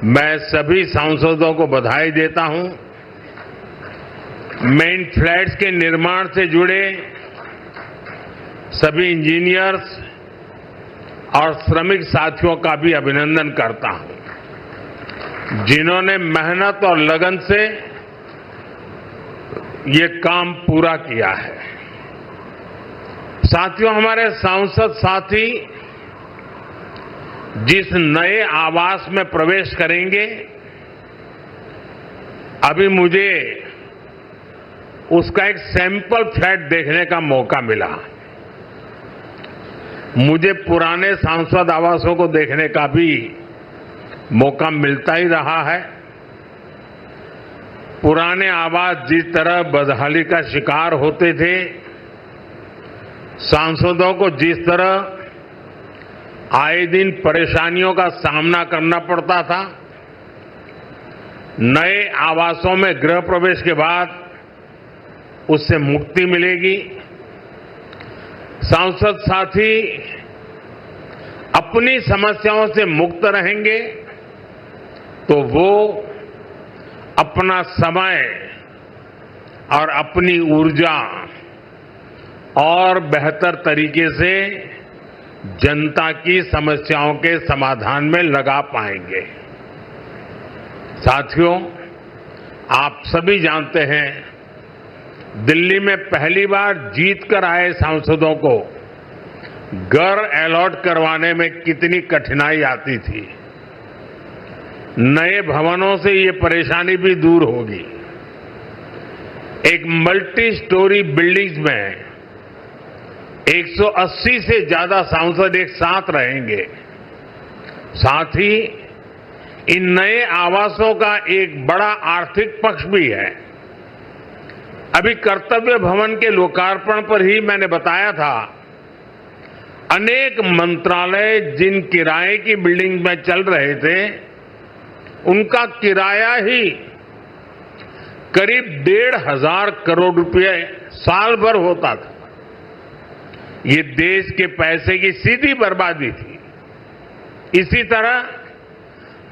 मैं सभी सांसदों को बधाई देता हूं। मैं इन फ्लैट्स के निर्माण से जुड़े सभी इंजीनियर्स और श्रमिक साथियों का भी अभिनंदन करता हूं, जिन्होंने मेहनत और लगन से ये काम पूरा किया है। साथियों, हमारे सांसद साथी जिस नए आवास में प्रवेश करेंगे, अभी मुझे उसका एक सैंपल फ्लैट देखने का मौका मिला। मुझे पुराने सांसद आवासों को देखने का भी मौका मिलता ही रहा है। पुराने आवास जिस तरह बदहाली का शिकार होते थे, सांसदों को जिस तरह आए दिन परेशानियों का सामना करना पड़ता था, नए आवासों में गृह प्रवेश के बाद उससे मुक्ति मिलेगी। सांसद साथी अपनी समस्याओं से मुक्त रहेंगे तो वो अपना समय और अपनी ऊर्जा और बेहतर तरीके से जनता की समस्याओं के समाधान में लगा पाएंगे। साथियों, आप सभी जानते हैं, दिल्ली में पहली बार जीत कर आए सांसदों को घर अलॉट करवाने में कितनी कठिनाई आती थी। नए भवनों से ये परेशानी भी दूर होगी। एक मल्टी स्टोरी बिल्डिंग्स में 180 से ज्यादा सांसद एक साथ रहेंगे। साथ ही इन नए आवासों का एक बड़ा आर्थिक पक्ष भी है। अभी कर्तव्य भवन के लोकार्पण पर ही मैंने बताया था, अनेक मंत्रालय जिन किराए की बिल्डिंग में चल रहे थे, उनका किराया ही करीब 1,500 करोड़ रुपए साल भर होता था। ये देश के पैसे की सीधी बर्बादी थी। इसी तरह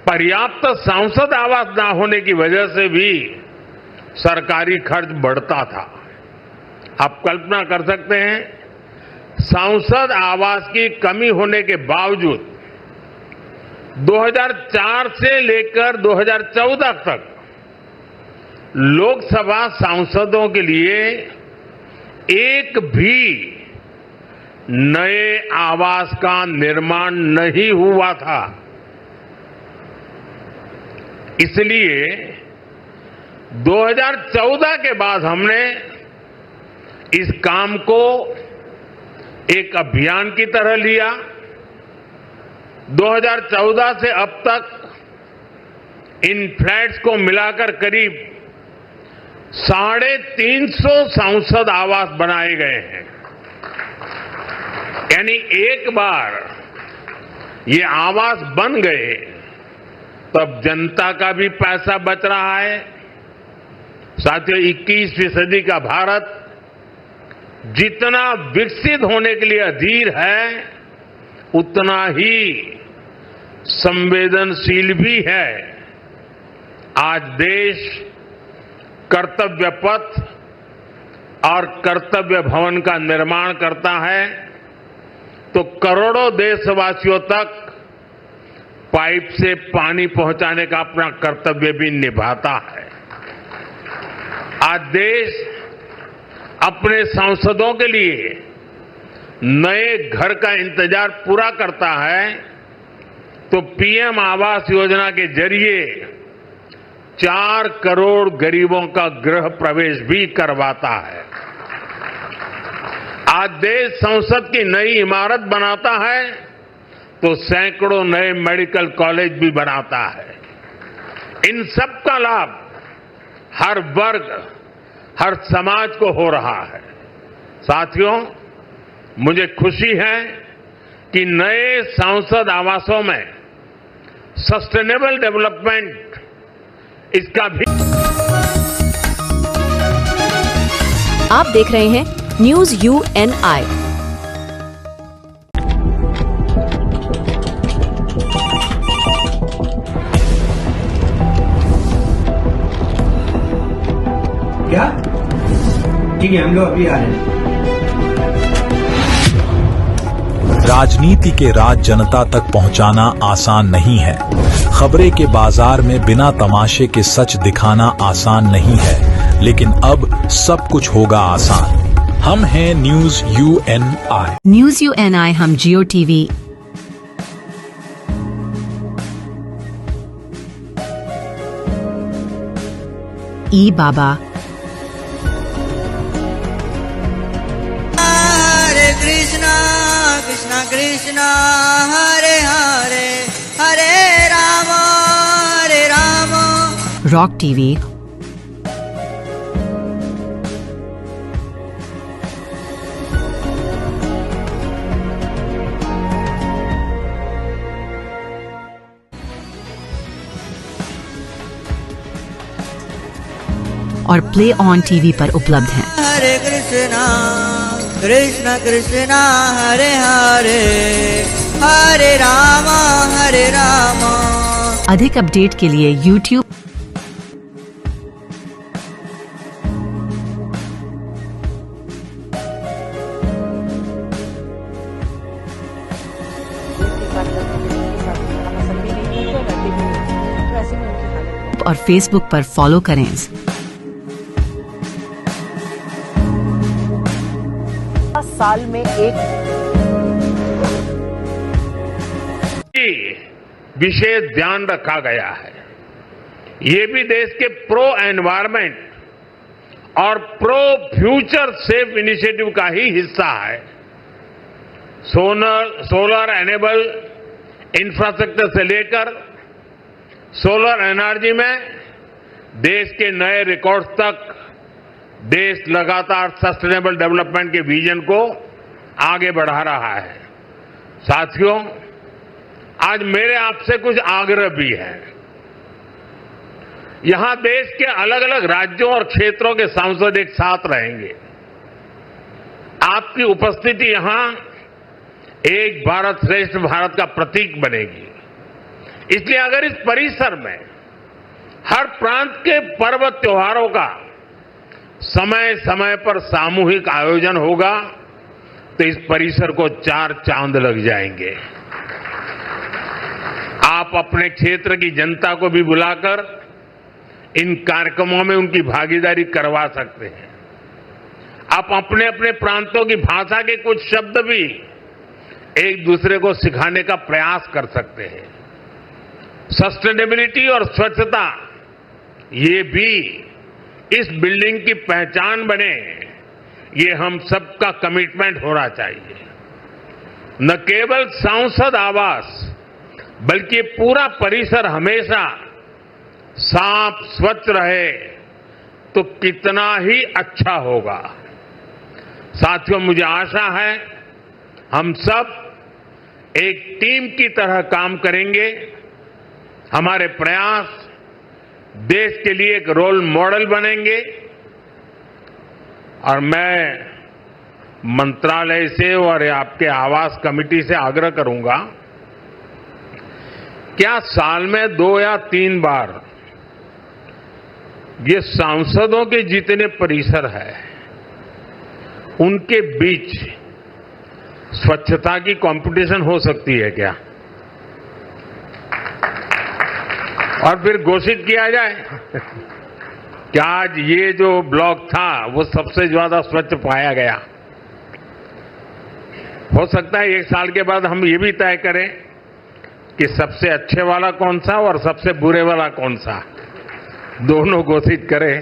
पर्याप्त सांसद आवास न होने की वजह से भी सरकारी खर्च बढ़ता था। आप कल्पना कर सकते हैं, सांसद आवास की कमी होने के बावजूद 2004 से लेकर 2014 तक लोकसभा सांसदों के लिए एक भी नए आवास का निर्माण नहीं हुआ था। इसलिए 2014 के बाद हमने इस काम को एक अभियान की तरह लिया। 2014 से अब तक इन फ्लैट्स को मिलाकर करीब 350 सांसद आवास बनाए गए हैं। यानी एक बार ये आवास बन गए तब जनता का भी पैसा बच रहा है। साथियों, 21वीं सदी का भारत जितना विकसित होने के लिए अधीर है, उतना ही संवेदनशील भी है। आज देश कर्तव्य पथ और कर्तव्य भवन का निर्माण करता है तो करोड़ों देशवासियों तक पाइप से पानी पहुंचाने का अपना कर्तव्य भी निभाता है। आज देश अपने सांसदों के लिए नए घर का इंतजार पूरा करता है तो पीएम आवास योजना के जरिए 4 करोड़ गरीबों का गृह प्रवेश भी करवाता है। आज देश संसद की नई इमारत बनाता है तो सैकड़ों नए मेडिकल कॉलेज भी बनाता है। इन सब का लाभ हर वर्ग, हर समाज को हो रहा है। साथियों, मुझे खुशी है कि नए सांसद आवासों में सस्टेनेबल डेवलपमेंट इसका भी। आप देख रहे हैं न्यूज UNI। ठीक है, हम लोग अभी आ रहे हैं। राजनीति के राज जनता तक पहुंचाना आसान नहीं है। खबरें के बाजार में बिना तमाशे के सच दिखाना आसान नहीं है, लेकिन अब सब कुछ होगा आसान। हम हैं न्यूज UNI। न्यूज UNI हम जियो टीवी, ई बाबा, हरे कृष्णा कृष्णा कृष्णा हरे हरे हरे राम रॉक टीवी, और प्ले ऑन टीवी पर उपलब्ध हैं। हरे कृष्णा कृष्णा कृष्णा हरे हरे हरे राम अधिक अपडेट के लिए YouTube और Facebook पर फॉलो करें। साल में एक विशेष ध्यान रखा गया है। ये भी देश के प्रो एनवायरमेंट और प्रो फ्यूचर सेफ इनिशिएटिव का ही हिस्सा है। सोलर एनेबल इंफ्रास्ट्रक्चर से लेकर सोलर एनर्जी में देश के नए रिकॉर्ड्स तक देश लगातार सस्टेनेबल डेवलपमेंट के विजन को आगे बढ़ा रहा है। साथियों, आज मेरे आपसे कुछ आग्रह भी है। यहां देश के अलग अलग राज्यों और क्षेत्रों के सांसद एक साथ रहेंगे। आपकी उपस्थिति यहां एक भारत श्रेष्ठ भारत का प्रतीक बनेगी। इसलिए अगर इस परिसर में हर प्रांत के पर्व त्योहारों का समय समय पर सामूहिक आयोजन होगा तो इस परिसर को 4 चांद लग जाएंगे। आप अपने क्षेत्र की जनता को भी बुलाकर इन कार्यक्रमों में उनकी भागीदारी करवा सकते हैं। आप अपने अपने प्रांतों की भाषा के कुछ शब्द भी एक दूसरे को सिखाने का प्रयास कर सकते हैं। सस्टेनेबिलिटी और स्वच्छता ये भी इस बिल्डिंग की पहचान बने, ये हम सबका कमिटमेंट होना चाहिए। न केवल सांसद आवास बल्कि पूरा परिसर हमेशा साफ स्वच्छ रहे तो कितना ही अच्छा होगा। साथियों, मुझे आशा है हम सब एक टीम की तरह काम करेंगे। हमारे प्रयास देश के लिए एक रोल मॉडल बनेंगे और मैं मंत्रालय से और आपके आवास कमेटी से आग्रह करूंगा, क्या साल में 2 या 3 बार ये सांसदों के जितने परिसर है उनके बीच स्वच्छता की कंपटीशन हो सकती है क्या? और फिर घोषित किया जाए कि आज ये जो ब्लॉक था वो सबसे ज्यादा स्वच्छ पाया गया। हो सकता है 1 साल के बाद हम ये भी तय करें कि सबसे अच्छे वाला कौन सा और सबसे बुरे वाला कौन सा, दोनों घोषित करें।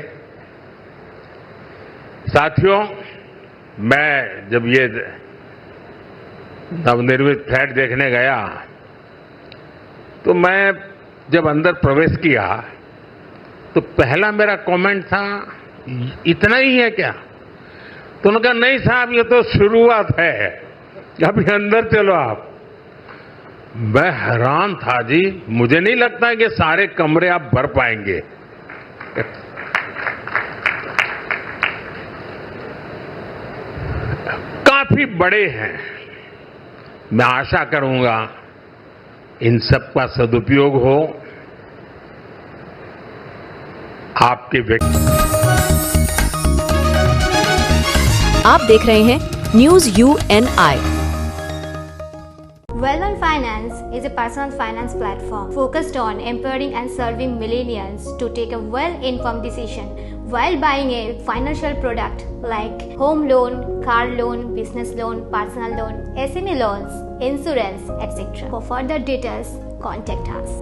साथियों, मैं जब ये नवनिर्मित फ्लैट देखने गया तो मैं जब अंदर प्रवेश किया तो पहला मेरा कमेंट था, इतना ही है क्या? तो उन्होंने कहा, नहीं साहब, ये तो शुरुआत है, अभी अंदर चलो आप। मैं हैरान था जी, मुझे नहीं लगता कि सारे कमरे आप भर पाएंगे। काफी बड़े हैं। मैं आशा करूंगा इन सब का सदुपयोग हो। आपके आप देख रहे हैं news UNI। Well-Known Finance is a personal finance platform focused on empowering and serving millennials to take a well-informed decision while buying a financial product like home loan, car loan, business loan, personal loan, SME loans, insurance, etc. For further details, contact us.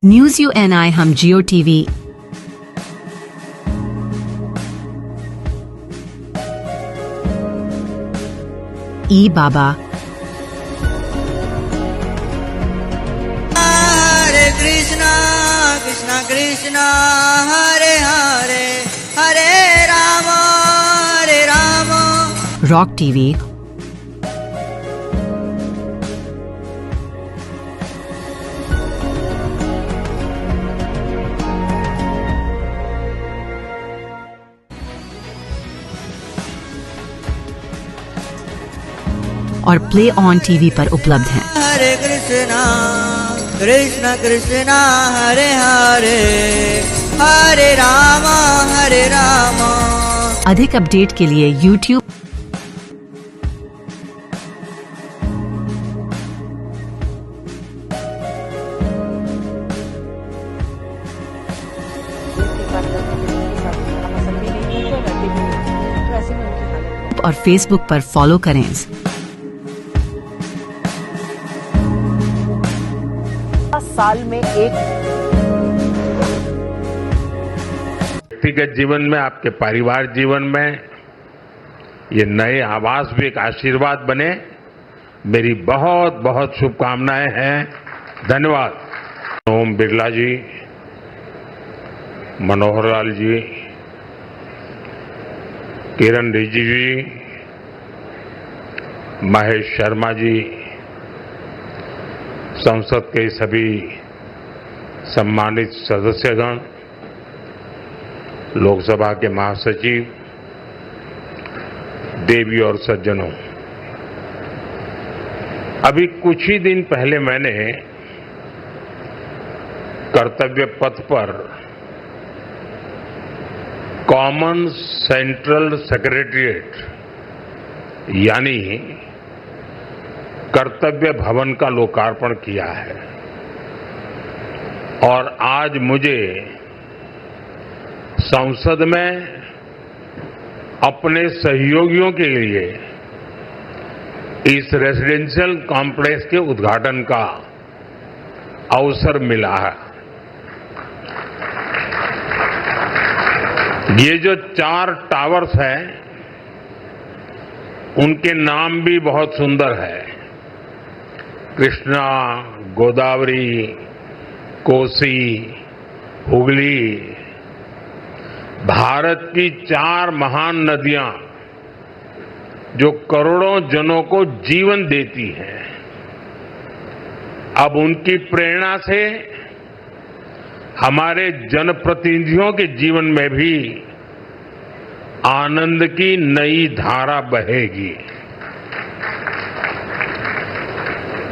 News UNI हम जियो TV ई बाबा Hare Krishna, Krishna Krishna, Hare Hare, Hare Rama, Hare Rama. Rock TV और play On TV पर उपलब्ध हैं। Hare Krishna, Krishna Krishna, Hare Hare, Hare Rama, Hare Rama. अधिक update के लिए YouTube और Facebook पर फॉलो करें। साल में एक व्यक्तिगत जीवन में, आपके परिवार जीवन में ये नए आवास भी एक आशीर्वाद बने, मेरी बहुत बहुत शुभकामनाएं हैं। धन्यवाद। ओम बिरला जी, मनोहर लाल जी, किरण रिजिजू जी, महेश शर्मा जी, संसद के सभी सम्मानित सदस्यगण, लोकसभा के महासचिव, देवी और सज्जनों, अभी कुछ ही दिन पहले मैंने कर्तव्य पथ पर कॉमन सेंट्रल सेक्रेटेरिएट यानी कर्तव्य भवन का लोकार्पण किया है और आज मुझे संसद में अपने सहयोगियों के लिए इस रेजिडेंशियल कॉम्प्लेक्स के उद्घाटन का अवसर मिला है। ये जो 4 टावर्स हैं, उनके नाम भी बहुत सुंदर है। कृष्णा, गोदावरी, कोसी, हुगली, भारत की 4 महान नदियां जो करोड़ों जनों को जीवन देती हैं, अब उनकी प्रेरणा से हमारे जनप्रतिनिधियों के जीवन में भी आनंद की नई धारा बहेगी।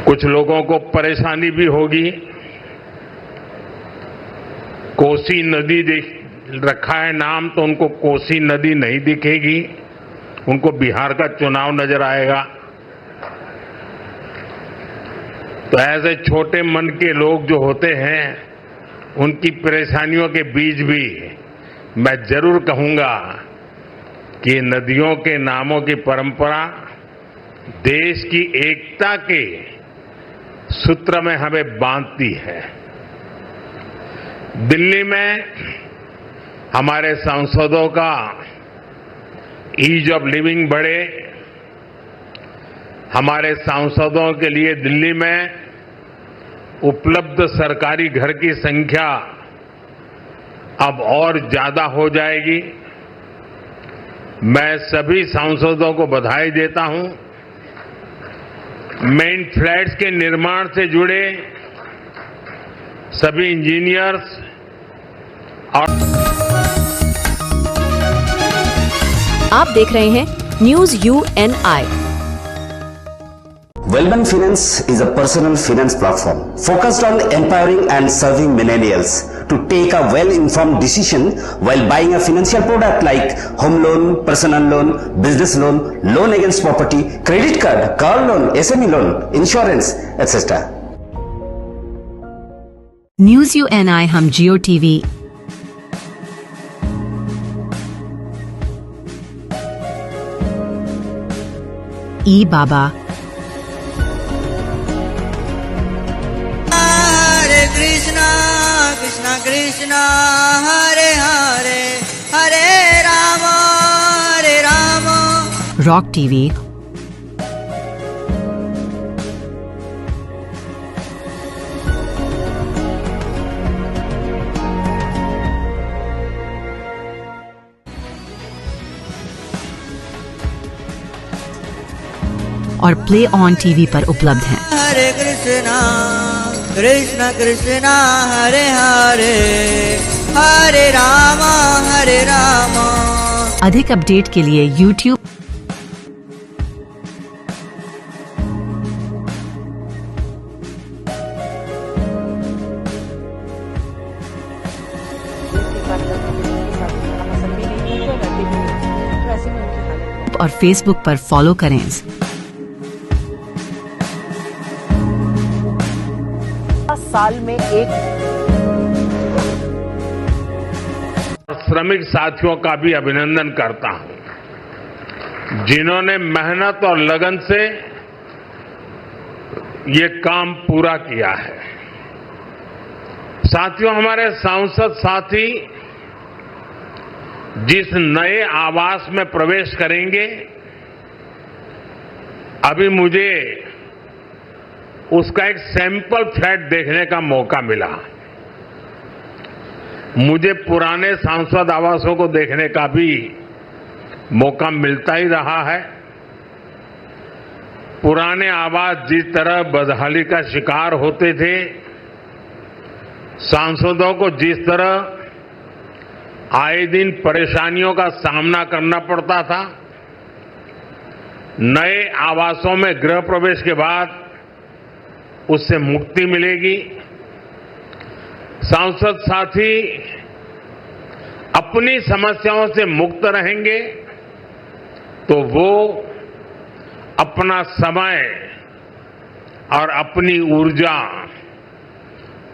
कुछ लोगों को परेशानी भी होगी। कोसी नदी देख रखा है नाम, तो उनको कोसी नदी नहीं दिखेगी, उनको बिहार का चुनाव नजर आएगा। तो ऐसे छोटे मन के लोग जो होते हैं, उनकी परेशानियों के बीच भी मैं जरूर कहूंगा कि नदियों के नामों की परंपरा देश की एकता के सूत्र में हमें बांधती है। दिल्ली में हमारे सांसदों का ईज ऑफ लिविंग बढ़े, हमारे सांसदों के लिए दिल्ली में उपलब्ध सरकारी घर की संख्या अब और ज्यादा हो जाएगी। मैं सभी सांसदों को बधाई देता हूं। मेन फ्लैट्स के निर्माण से जुड़े सभी इंजीनियर्स और आप देख रहे हैं news UNI। Well-Known Finance is a personal finance platform focused on empowering and serving millennials to take a well-informed decision while buying a financial product like home loan, personal loan, business loan, loan against property, credit card, car loan, SME loan, insurance, etc. News UNI हम जियो TV ई बाबा Hare Krishna, Krishna Krishna, Hare Hare, Hare Rama, Hare Rama. Rock TV और play On TV पर उपलब्ध हैं। Hare Krishna, Krishna Krishna, Hare Hare, Hare Rama, Hare Rama. अधिक update के लिए YouTube और Facebook पर फॉलो करें। साल में एक श्रमिक साथियों का भी अभिनंदन करता हूं, जिन्होंने मेहनत और लगन से ये काम पूरा किया है। साथियों, हमारे सांसद साथी जिस नए आवास में प्रवेश करेंगे, अभी मुझे उसका एक सैंपल फ्लैट देखने का मौका मिला। मुझे पुराने सांसद आवासों को देखने का भी मौका मिलता ही रहा है। पुराने आवास जिस तरह बदहाली का शिकार होते थे, सांसदों को जिस तरह आए दिन परेशानियों का सामना करना पड़ता था, नए आवासों में गृह प्रवेश के बाद उससे मुक्ति मिलेगी। सांसद साथी अपनी समस्याओं से मुक्त रहेंगे तो वो अपना समय और अपनी ऊर्जा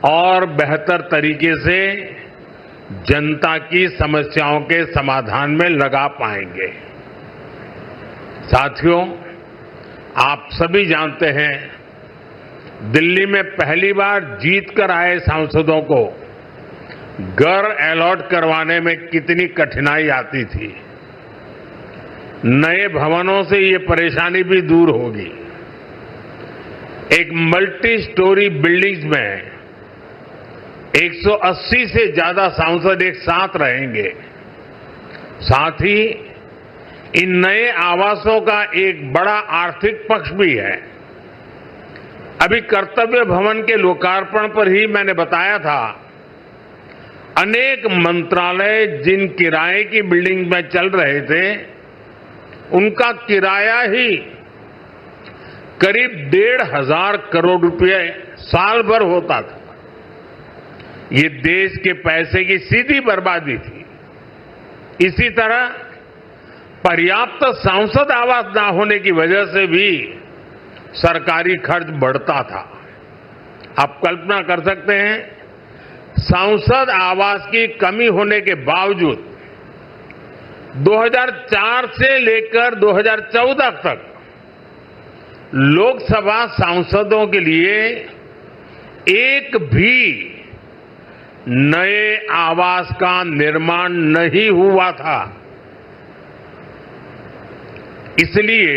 और बेहतर तरीके से जनता की समस्याओं के समाधान में लगा पाएंगे। साथियों, आप सभी जानते हैं, दिल्ली में पहली बार जीत कर आए सांसदों को घर अलॉट करवाने में कितनी कठिनाई आती थी। नए भवनों से ये परेशानी भी दूर होगी। एक मल्टी स्टोरी बिल्डिंग्स में 180 से ज्यादा सांसद एक साथ रहेंगे। साथ ही इन नए आवासों का एक बड़ा आर्थिक पक्ष भी है। अभी कर्तव्य भवन के लोकार्पण पर ही मैंने बताया था, अनेक मंत्रालय जिन किराए की बिल्डिंग में चल रहे थे, उनका किराया ही करीब 1,500 करोड़ रुपए साल भर होता था। ये देश के पैसे की सीधी बर्बादी थी। इसी तरह पर्याप्त सांसद आवास न होने की वजह से भी सरकारी खर्च बढ़ता था। आप कल्पना कर सकते हैं, सांसद आवास की कमी होने के बावजूद 2004 से लेकर 2014 तक लोकसभा सांसदों के लिए एक भी नए आवास का निर्माण नहीं हुआ था। इसलिए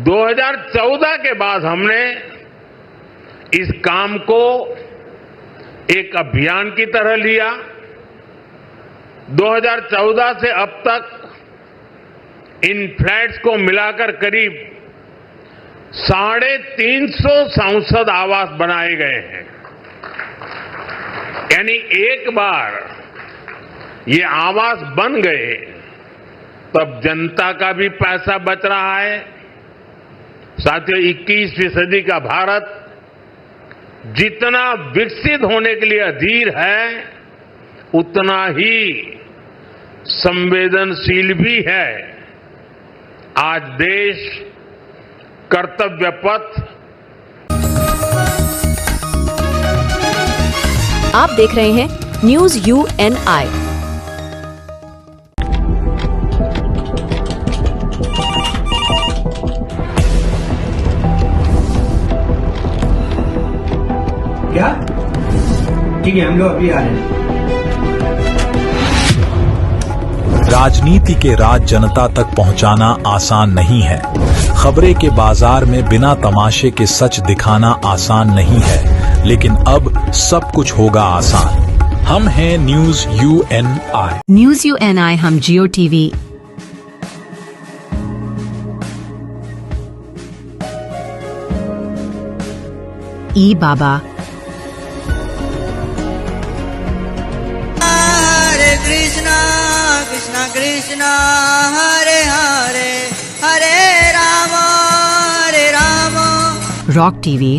2014 के बाद हमने इस काम को एक अभियान की तरह लिया। 2014 से अब तक इन फ्लैट्स को मिलाकर करीब 350 सांसद आवास बनाए गए हैं। यानी एक बार ये आवास बन गए तब जनता का भी पैसा बच रहा है। साथियों, 21वीं सदी का भारत जितना विकसित होने के लिए अधीर है उतना ही संवेदनशील भी है। आज देश कर्तव्य पथ। आप देख रहे हैं न्यूज UNI। क्या? ठीक है, हम लोग अभी आ रहे हैं। राजनीति के राज जनता तक पहुंचाना आसान नहीं है। खबरें के बाजार में बिना तमाशे के सच दिखाना आसान नहीं है, लेकिन अब सब कुछ होगा आसान। हम हैं न्यूज UNI। न्यूज UNI हम जियो टीवी, ई बाबा, हरे कृष्णा कृष्णा कृष्णा हरे हरे हरे राम रॉक टीवी,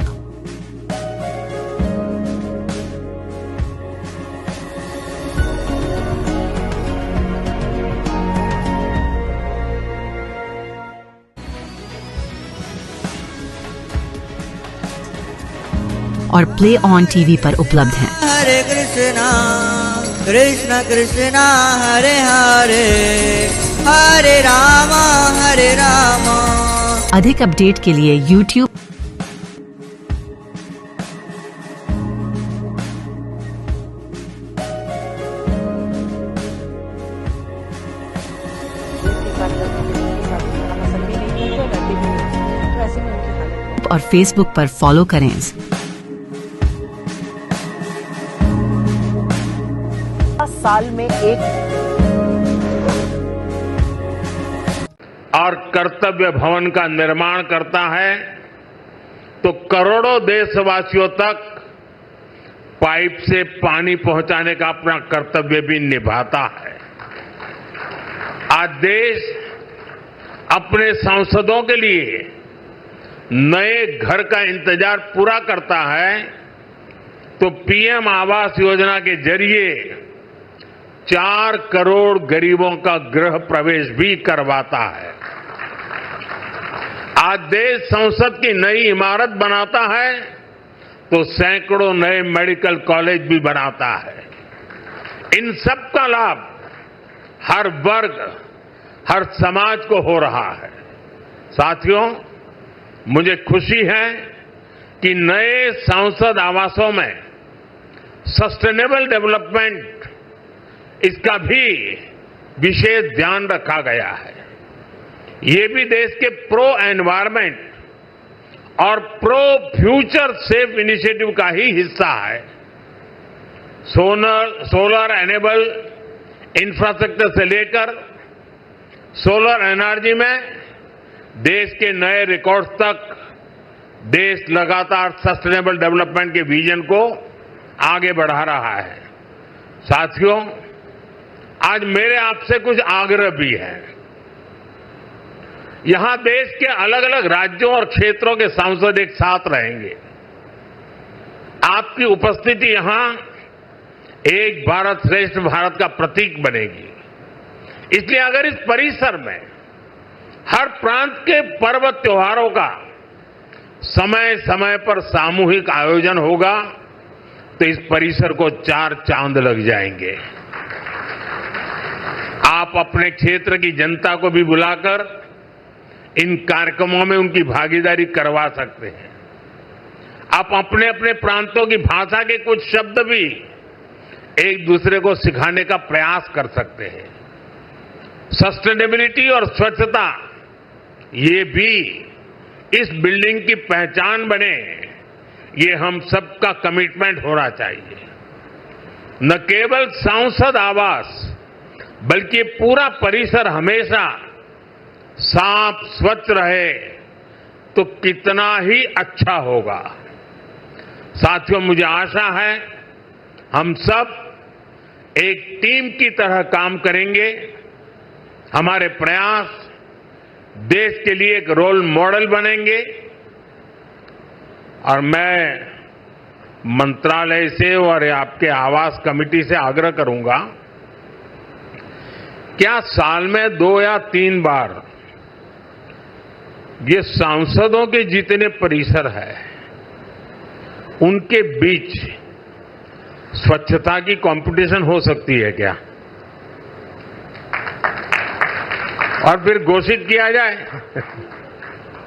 और प्ले ऑन टीवी पर उपलब्ध हैं। हरे कृष्णा कृष्णा कृष्णा हरे हरे हरे राम हरे राम। अधिक अपडेट के लिए YouTube और Facebook पर फॉलो करें। साल में एक और कर्तव्य भवन का निर्माण करता है तो करोड़ों देशवासियों तक पाइप से पानी पहुंचाने का अपना कर्तव्य भी निभाता है। आज देश अपने सांसदों के लिए नए घर का इंतजार पूरा करता है तो PM आवास योजना के जरिए 4 करोड़ गरीबों का गृह प्रवेश भी करवाता है। आज देश संसद की नई इमारत बनाता है तो सैकड़ों नए मेडिकल कॉलेज भी बनाता है। इन सब का लाभ हर वर्ग, हर समाज को हो रहा है। साथियों, मुझे खुशी है कि नए संसद आवासों में सस्टेनेबल डेवलपमेंट, इसका भी विशेष ध्यान रखा गया है। ये भी देश के प्रो एनवायरमेंट और प्रो फ्यूचर सेफ इनिशिएटिव का ही हिस्सा है। सोलर एनेबल इंफ्रास्ट्रक्चर से लेकर सोलर एनर्जी में देश के नए रिकॉर्ड्स तक देश लगातार सस्टेनेबल डेवलपमेंट के विजन को आगे बढ़ा रहा है। साथियों, आज मेरे आपसे कुछ आग्रह भी है। यहां देश के अलग अलग राज्यों और क्षेत्रों के सांसद एक साथ रहेंगे। आपकी उपस्थिति यहां एक भारत श्रेष्ठ भारत का प्रतीक बनेगी। इसलिए अगर इस परिसर में हर प्रांत के पर्व त्योहारों का समय समय पर सामूहिक आयोजन होगा तो इस परिसर को 4 चांद लग जाएंगे। आप अपने क्षेत्र की जनता को भी बुलाकर इन कार्यक्रमों में उनकी भागीदारी करवा सकते हैं। आप अपने अपने प्रांतों की भाषा के कुछ शब्द भी एक दूसरे को सिखाने का प्रयास कर सकते हैं। सस्टेनेबिलिटी और स्वच्छता, ये भी इस बिल्डिंग की पहचान बने, ये हम सबका कमिटमेंट होना चाहिए। न केवल सांसद आवास बल्कि पूरा परिसर हमेशा साफ स्वच्छ रहे तो कितना ही अच्छा होगा। साथियों, मुझे आशा है हम सब एक टीम की तरह काम करेंगे। हमारे प्रयास देश के लिए एक रोल मॉडल बनेंगे और मैं मंत्रालय से और आपके आवास कमेटी से आग्रह करूंगा, क्या साल में 2 या 3 बार ये सांसदों के जितने परिसर है उनके बीच स्वच्छता की कंपटीशन हो सकती है क्या? और फिर घोषित किया जाए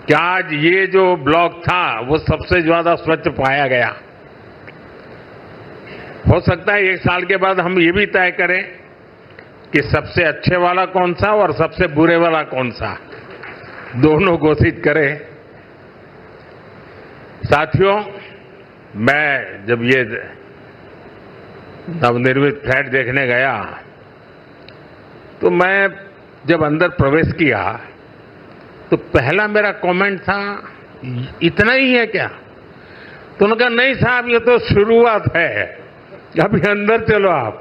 कि आज ये जो ब्लॉक था वो सबसे ज्यादा स्वच्छ पाया गया। हो सकता है 1 साल के बाद हम ये भी तय करें कि सबसे अच्छे वाला कौन सा और सबसे बुरे वाला कौन सा, दोनों घोषित करें। साथियों, मैं जब ये नवनिर्मित फ्लैट देखने गया तो मैं जब अंदर प्रवेश किया तो पहला मेरा कमेंट था, इतना ही है क्या? तो उन्होंने कहा नहीं साहब, ये तो शुरुआत है, अभी अंदर चलो आप।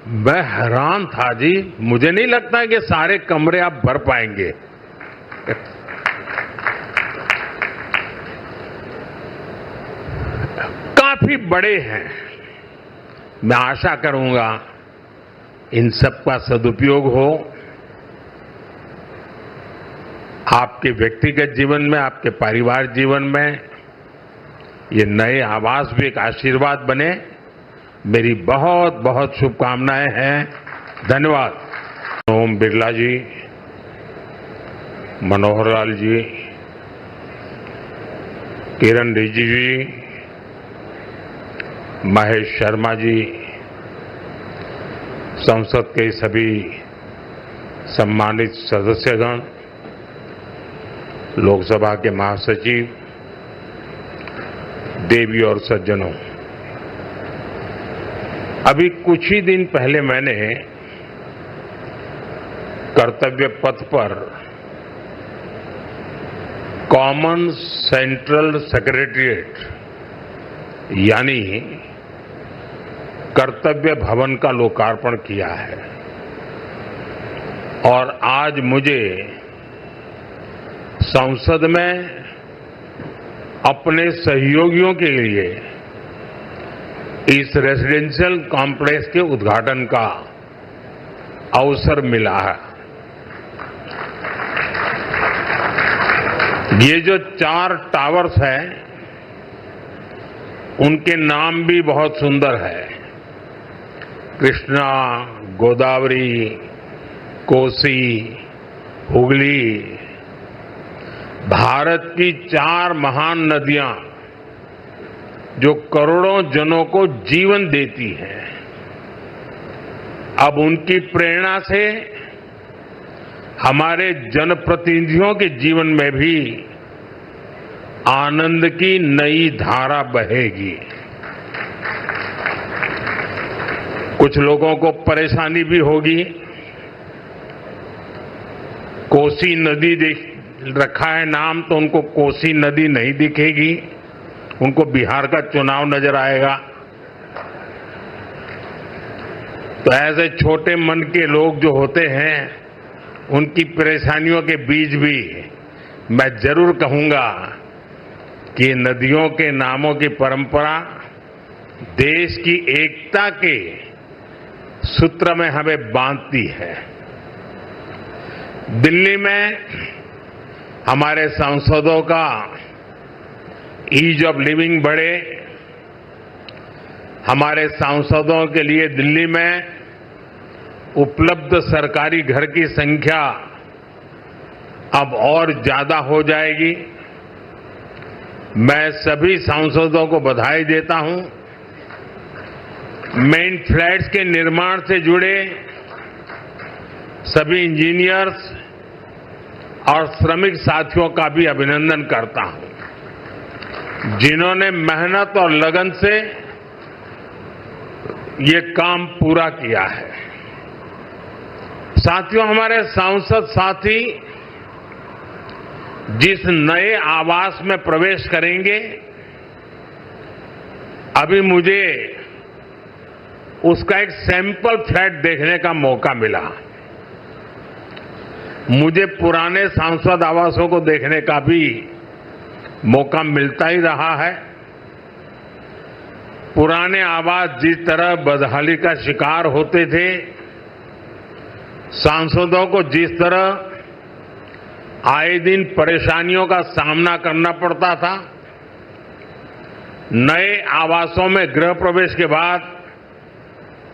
मैं हैरान था जी, मुझे नहीं लगता कि सारे कमरे आप भर पाएंगे। काफी बड़े हैं। मैं आशा करूंगा इन सब का सदुपयोग हो, आपके व्यक्तिगत जीवन में, आपके परिवार जीवन में ये नए आवास भी एक आशीर्वाद बने। मेरी बहुत बहुत शुभकामनाएं हैं। धन्यवाद। ओम बिरला जी, मनोहर लाल जी, किरण रिजिजू जी, महेश शर्मा जी, संसद के सभी सम्मानित सदस्यगण, लोकसभा के महासचिव, देवी और सज्जनों, अभी कुछ ही दिन पहले मैंने कर्तव्य पथ पर कॉमन सेंट्रल सेक्रेटेरिएट यानी कर्तव्य भवन का लोकार्पण किया है और आज मुझे संसद में अपने सहयोगियों के लिए इस रेजिडेंशियल कॉम्प्लेक्स के उद्घाटन का अवसर मिला है। ये जो 4 टावर्स हैं, उनके नाम भी बहुत सुंदर है। कृष्णा, गोदावरी, कोसी, हुगली, भारत की 4 महान नदियां जो करोड़ों जनों को जीवन देती हैं, अब उनकी प्रेरणा से हमारे जनप्रतिनिधियों के जीवन में भी आनंद की नई धारा बहेगी। कुछ लोगों को परेशानी भी होगी। कोसी नदी देख रखा है नाम, तो उनको कोसी नदी नहीं दिखेगी, उनको बिहार का चुनाव नजर आएगा। तो ऐसे छोटे मन के लोग जो होते हैं, उनकी परेशानियों के बीच भी मैं जरूर कहूंगा कि नदियों के नामों की परंपरा देश की एकता के सूत्र में हमें बांधती है। दिल्ली में हमारे सांसदों का ईज ऑफ लिविंग बढ़े, हमारे सांसदों के लिए दिल्ली में उपलब्ध सरकारी घर की संख्या अब और ज्यादा हो जाएगी। मैं सभी सांसदों को बधाई देता हूं। मेन फ्लैट्स के निर्माण से जुड़े सभी इंजीनियर्स और श्रमिक साथियों का भी अभिनंदन करता हूं, जिन्होंने मेहनत और लगन से ये काम पूरा किया है। साथियों, हमारे सांसद साथी जिस नए आवास में प्रवेश करेंगे, अभी मुझे उसका एक सैंपल फ्लैट देखने का मौका मिला। मुझे पुराने सांसद आवासों को देखने का भी मौका मिलता ही रहा है। पुराने आवास जिस तरह बदहाली का शिकार होते थे, सांसदों को जिस तरह आए दिन परेशानियों का सामना करना पड़ता था, नए आवासों में गृह प्रवेश के बाद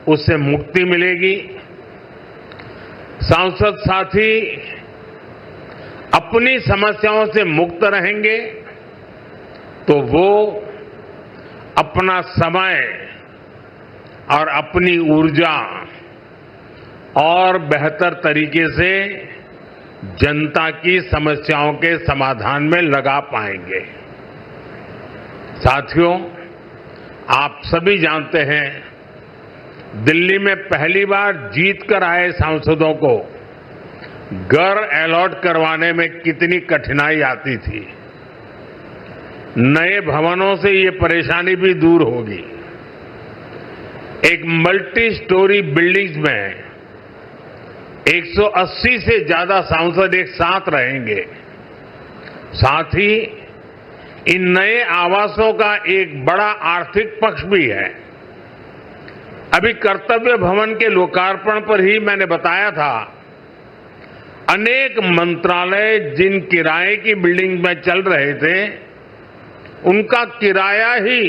उससे मुक्ति मिलेगी। सांसद साथी अपनी समस्याओं से मुक्त रहेंगे तो वो अपना समय और अपनी ऊर्जा और बेहतर तरीके से जनता की समस्याओं के समाधान में लगा पाएंगे। साथियों, आप सभी जानते हैं, दिल्ली में पहली बार जीत कर आए सांसदों को घर अलॉट करवाने में कितनी कठिनाई आती थी। नए भवनों से ये परेशानी भी दूर होगी। एक मल्टी स्टोरी बिल्डिंग्स में 180 से ज्यादा सांसद एक साथ रहेंगे। साथ ही इन नए आवासों का एक बड़ा आर्थिक पक्ष भी है। अभी कर्तव्य भवन के लोकार्पण पर ही मैंने बताया था, अनेक मंत्रालय जिन किराए की बिल्डिंग में चल रहे थे, उनका किराया ही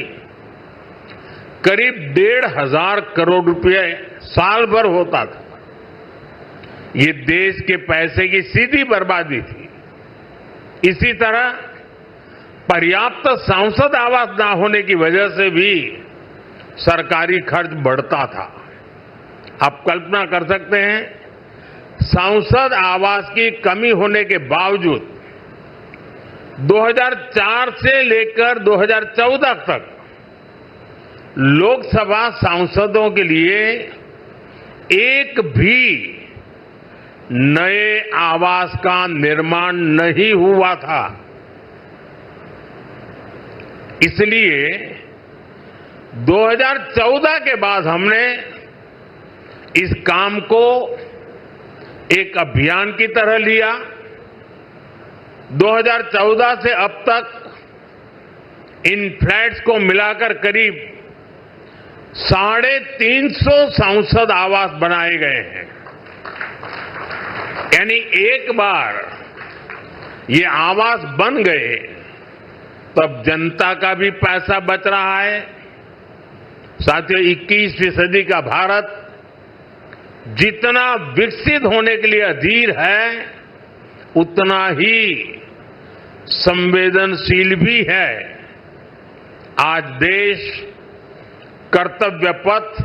करीब 1,500 करोड़ रुपए साल भर होता था। ये देश के पैसे की सीधी बर्बादी थी। इसी तरह पर्याप्त सांसद आवास न होने की वजह से भी सरकारी खर्च बढ़ता था। आप कल्पना कर सकते हैं, सांसद आवास की कमी होने के बावजूद 2004 से लेकर 2014 तक लोकसभा सांसदों के लिए एक भी नए आवास का निर्माण नहीं हुआ था। इसलिए 2014 के बाद हमने इस काम को एक अभियान की तरह लिया। 2014 से अब तक इन फ्लैट्स को मिलाकर करीब 350 सांसद आवास बनाए गए हैं। यानी एक बार ये आवास बन गए तब जनता का भी पैसा बच रहा है। साथियों, 21वीं सदी का भारत जितना विकसित होने के लिए अधीर है, उतना ही संवेदनशील भी है। आज देश कर्तव्य पथ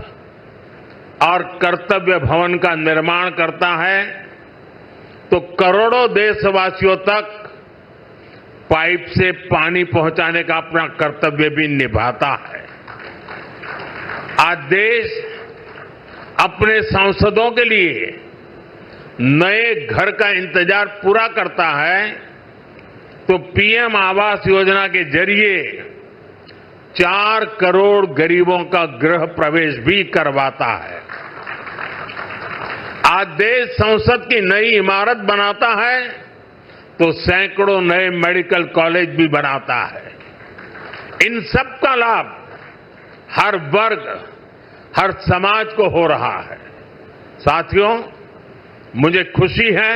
और कर्तव्य भवन का निर्माण करता है तो करोड़ों देशवासियों तक पाइप से पानी पहुंचाने का अपना कर्तव्य भी निभाता है। आज देश अपने सांसदों के लिए नए घर का इंतजार पूरा करता है तो पीएम आवास योजना के जरिए 4 करोड़ गरीबों का गृह प्रवेश भी करवाता है। आज देश संसद की नई इमारत बनाता है तो सैकड़ों नए मेडिकल कॉलेज भी बनाता है। इन सब का लाभ हर वर्ग, हर समाज को हो रहा है। साथियों, मुझे खुशी है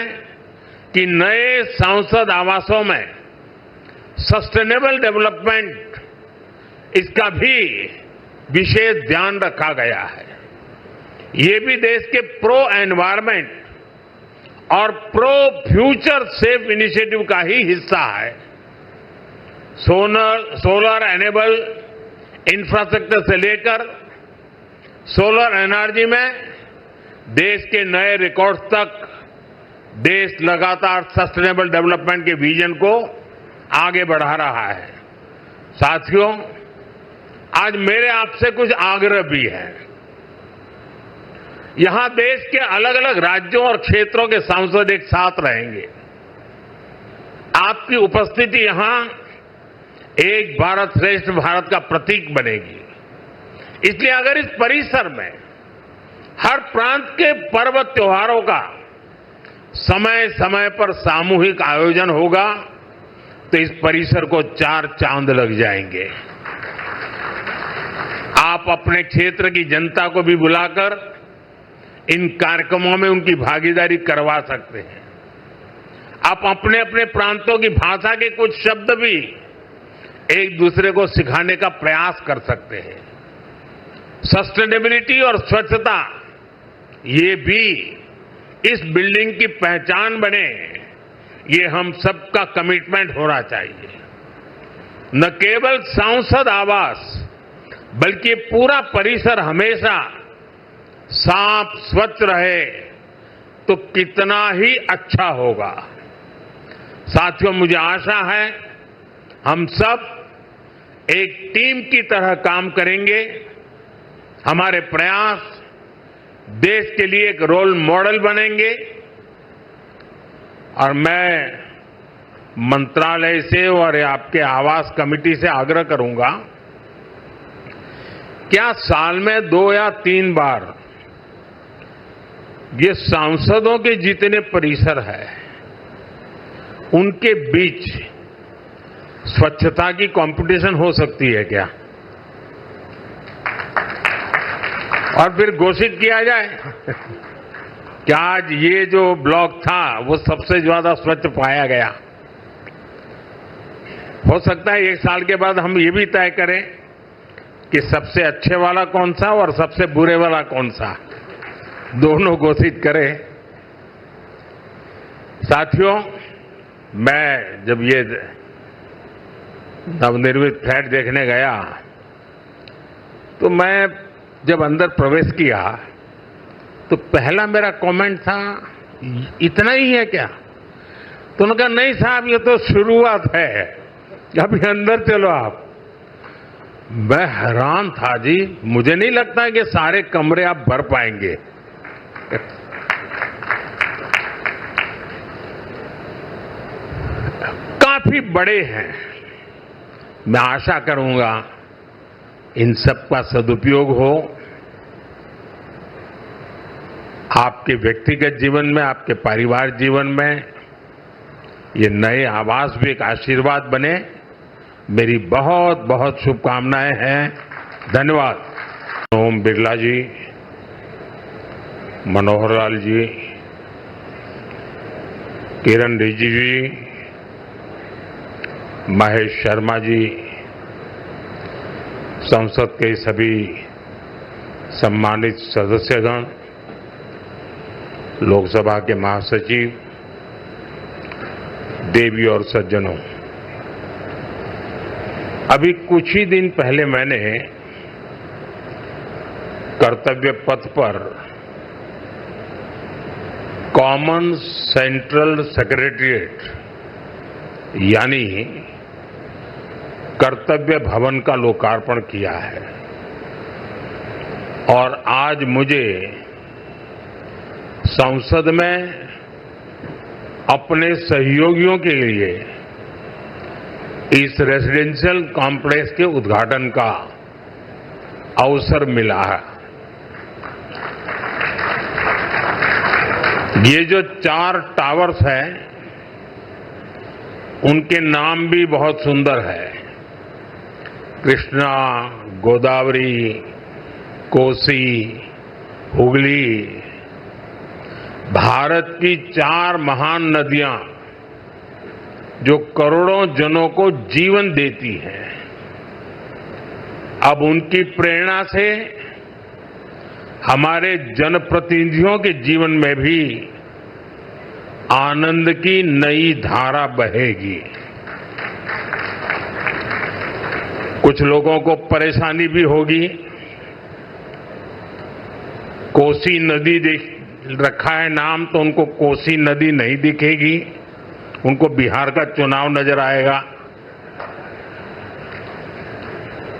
कि नए सांसद आवासों में सस्टेनेबल डेवलपमेंट, इसका भी विशेष ध्यान रखा गया है। ये भी देश के प्रो एनवायरमेंट और प्रो फ्यूचर सेफ इनिशिएटिव का ही हिस्सा है। सोलर एनेबल इंफ्रास्ट्रक्चर से लेकर सोलर एनर्जी में देश के नए रिकॉर्ड्स तक देश लगातार सस्टेनेबल डेवलपमेंट के विजन को आगे बढ़ा रहा है। साथियों, आज मेरे आपसे कुछ आग्रह भी है। यहां देश के अलग अलग राज्यों और क्षेत्रों के सांसद एक साथ रहेंगे। आपकी उपस्थिति यहां एक भारत श्रेष्ठ भारत का प्रतीक बनेगी। इसलिए अगर इस परिसर में हर प्रांत के पर्व त्योहारों का समय समय पर सामूहिक आयोजन होगा तो इस परिसर को 4 चांद लग जाएंगे। आप अपने क्षेत्र की जनता को भी बुलाकर इन कार्यक्रमों में उनकी भागीदारी करवा सकते हैं। आप अपने अपने प्रांतों की भाषा के कुछ शब्द भी एक दूसरे को सिखाने का प्रयास कर सकते हैं। सस्टेनेबिलिटी और स्वच्छता ये भी इस बिल्डिंग की पहचान बने, ये हम सबका कमिटमेंट होना चाहिए। न केवल सांसद आवास बल्कि पूरा परिसर हमेशा साफ स्वच्छ रहे तो कितना ही अच्छा होगा। साथियों, मुझे आशा है हम सब एक टीम की तरह काम करेंगे। हमारे प्रयास देश के लिए एक रोल मॉडल बनेंगे और मैं मंत्रालय से और आपके आवास कमेटी से आग्रह करूंगा, क्या साल में 2 या 3 बार ये सांसदों के जितने परिसर है उनके बीच स्वच्छता की कंपटीशन हो सकती है क्या? और फिर घोषित किया जाए कि आज ये जो ब्लॉक था वो सबसे ज्यादा स्वच्छ पाया गया। हो सकता है 1 साल के बाद हम ये भी तय करें कि सबसे अच्छे वाला कौन सा और सबसे बुरे वाला कौन सा, दोनों घोषित करें। साथियों, मैं जब ये नवनिर्मित फ्लैट देखने गया तो मैं जब अंदर प्रवेश किया तो पहला मेरा कमेंट था, इतना ही है क्या? तो उन्होंने कहा नहीं साहब, ये तो शुरुआत है, अभी अंदर चलो आप। मैं हैरान था जी, मुझे नहीं लगता कि सारे कमरे आप भर पाएंगे। काफी बड़े हैं। मैं आशा करूंगा इन सब का सदुपयोग हो। आपके व्यक्तिगत जीवन में, आपके परिवार जीवन में ये नए आवास भी एक आशीर्वाद बने। मेरी बहुत बहुत शुभकामनाएं हैं। धन्यवाद। ओम बिरला जी, मनोहर लाल जी, किरण रिजिजू जी, महेश शर्मा जी, संसद के सभी सम्मानित सदस्यगण, लोकसभा के महासचिव, देवी और सज्जनों, अभी कुछ ही दिन पहले मैंने कर्तव्य पथ पर कॉमन सेंट्रल सेक्रेटेरिएट यानी कर्तव्य भवन का लोकार्पण किया है और आज मुझे संसद में अपने सहयोगियों के लिए इस रेजिडेंशियल कॉम्प्लेक्स के उद्घाटन का अवसर मिला है। ये जो 4 टावर्स हैं, उनके नाम भी बहुत सुंदर है। कृष्णा, गोदावरी, कोसी, हुगली, भारत की 4 महान नदियां जो करोड़ों जनों को जीवन देती हैं, अब उनकी प्रेरणा से हमारे जनप्रतिनिधियों के जीवन में भी आनंद की नई धारा बहेगी। कुछ लोगों को परेशानी भी होगी। कोसी नदी देख रखा है नाम तो उनको कोसी नदी नहीं दिखेगी, उनको बिहार का चुनाव नजर आएगा।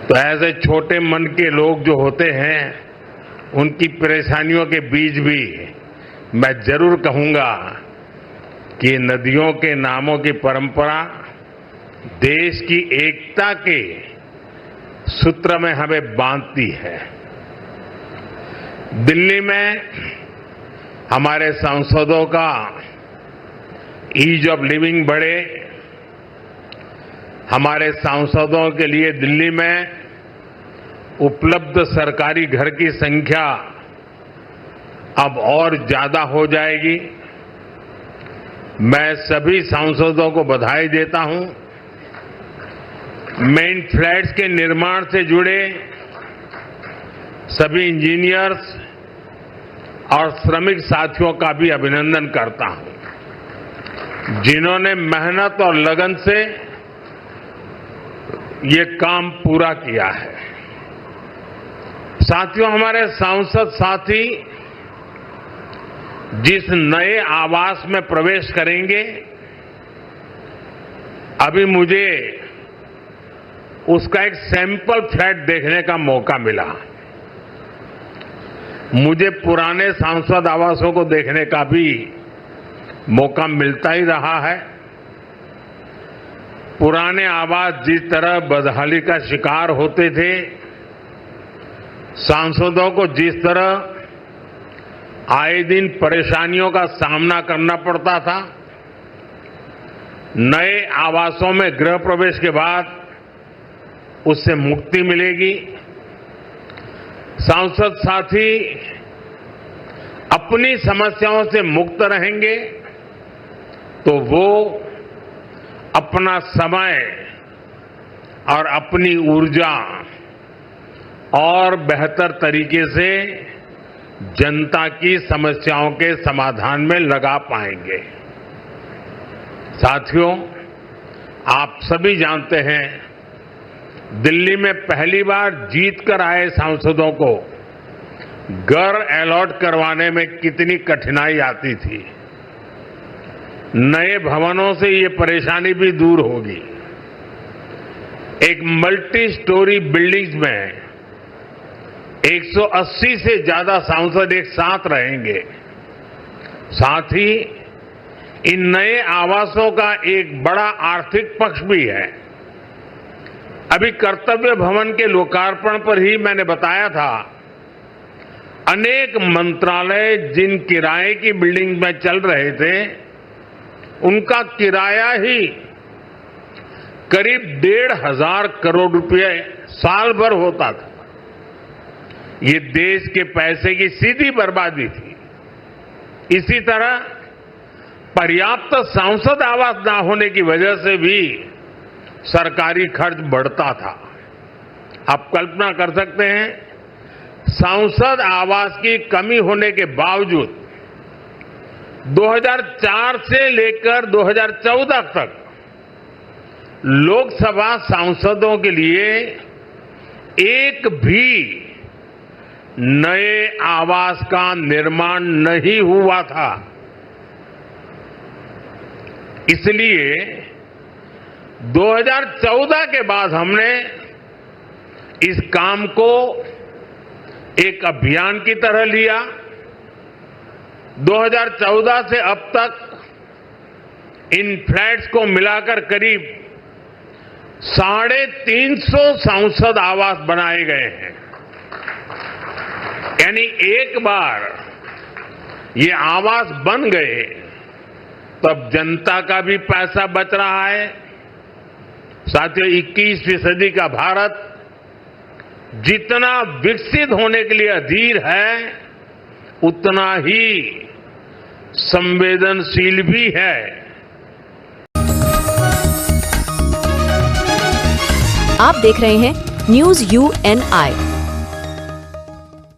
तो ऐसे छोटे मन के लोग जो होते हैं, उनकी परेशानियों के बीच भी मैं जरूर कहूंगा कि नदियों के नामों की परंपरा देश की एकता के सूत्र में हमें बांधती है। दिल्ली में हमारे सांसदों का ईज ऑफ लिविंग बढ़े, हमारे सांसदों के लिए दिल्ली में उपलब्ध सरकारी घर की संख्या अब और ज्यादा हो जाएगी। मैं सभी सांसदों को बधाई देता हूं। मैं इन फ्लैट्स के निर्माण से जुड़े सभी इंजीनियर्स और श्रमिक साथियों का भी अभिनंदन करता हूं, जिन्होंने मेहनत और लगन से ये काम पूरा किया है। साथियों, हमारे सांसद साथी जिस नए आवास में प्रवेश करेंगे, अभी मुझे उसका एक सैंपल फ्लैट देखने का मौका मिला। मुझे पुराने सांसद आवासों को देखने का भी मौका मिलता ही रहा है। पुराने आवास जिस तरह बदहाली का शिकार होते थे, सांसदों को जिस तरह आए दिन परेशानियों का सामना करना पड़ता था, नए आवासों में गृह प्रवेश के बाद उससे मुक्ति मिलेगी। सांसद साथी अपनी समस्याओं से मुक्त रहेंगे तो वो अपना समय और अपनी ऊर्जा और बेहतर तरीके से जनता की समस्याओं के समाधान में लगा पाएंगे। साथियों, आप सभी जानते हैं, दिल्ली में पहली बार जीत कर आए सांसदों को घर अलॉट करवाने में कितनी कठिनाई आती थी। नए भवनों से ये परेशानी भी दूर होगी। एक मल्टी स्टोरी बिल्डिंग्स में 180 से ज्यादा सांसद एक साथ रहेंगे। साथ ही इन नए आवासों का एक बड़ा आर्थिक पक्ष भी है। अभी कर्तव्य भवन के लोकार्पण पर ही मैंने बताया था, अनेक मंत्रालय जिन किराए की बिल्डिंग में चल रहे थे, उनका किराया ही करीब 1,500 करोड़ रुपए साल भर होता था। ये देश के पैसे की सीधी बर्बादी थी। इसी तरह पर्याप्त सांसद आवास न होने की वजह से भी सरकारी खर्च बढ़ता था। आप कल्पना कर सकते हैं, सांसद आवास की कमी होने के बावजूद 2004 से लेकर 2014 तक लोकसभा सांसदों के लिए एक भी नए आवास का निर्माण नहीं हुआ था। इसलिए 2014 के बाद हमने इस काम को एक अभियान की तरह लिया। 2014 से अब तक इन फ्लैट्स को मिलाकर करीब 350 सांसद आवास बनाए गए हैं। यानी एक बार ये आवास बन गए तब जनता का भी पैसा बच रहा है। साथियों, 21वीं सदी का भारत जितना विकसित होने के लिए अधीर है, उतना ही संवेदनशील भी है। आप देख रहे हैं news UNI।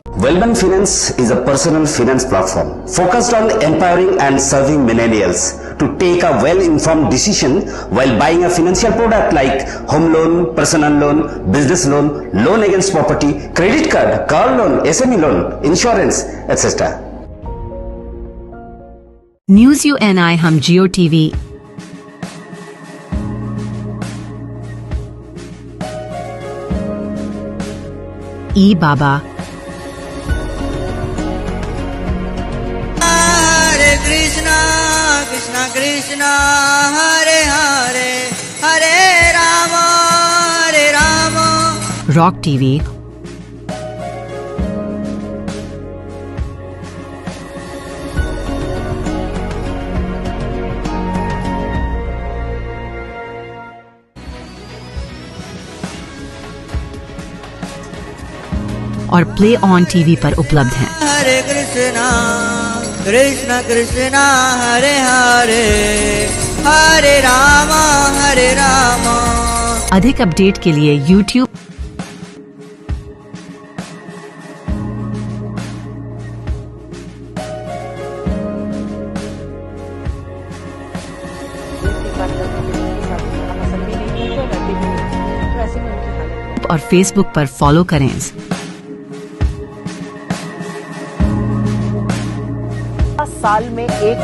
Wellman Finance is a personal finance platform focused on empowering and serving millennials to take a well-informed decision while buying a financial product like home loan, personal loan, business loan, loan against property, credit card, car loan, SME loan, insurance, etc. News UNI हम जियो TV, ई बाबा, Krishna Krishna Hare Hare Hare Ram rock TV, और play On TV पर उपलब्ध हैं। हरे कृष्णा कृष्ण कृष्णा हरे हरे हरे राम अधिक update के लिए YouTube और Facebook पर फॉलो करें। साल में एक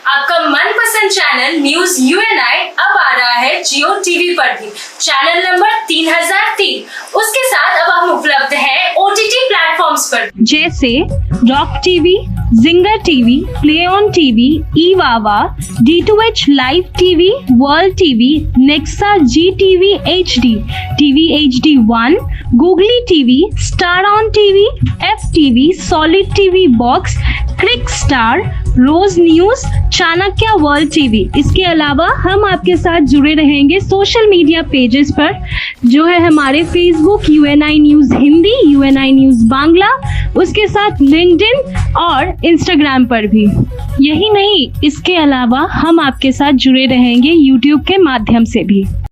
आपका मनपसंद चैनल न्यूज यूएनआई अब आ रहा है जियो टीवी पर भी। Channel number 3003। उसके साथ अब हम उपलब्ध हैं ओटीटी प्लेटफॉर्म्स पर जैसे Rock TV, Jinger TV, Play On TV, ईवावा, D2H Live TV, World TV, Nexa G TV HD, TV HD1, Googly TV, Star On TV, FTV, Solid TV Box, Cric Star, Roze News, Chanakya World TV. इसके अलावा हम आपके साथ जुड़े रहेंगे social media pages पर, जो है हमारे Facebook UNI news Hindi, UNI news Bangla, उसके साथ लिंक्डइन और इंस्टाग्राम पर भी। यही नहीं, इसके अलावा हम आपके साथ जुड़े रहेंगे यूट्यूब के माध्यम से भी।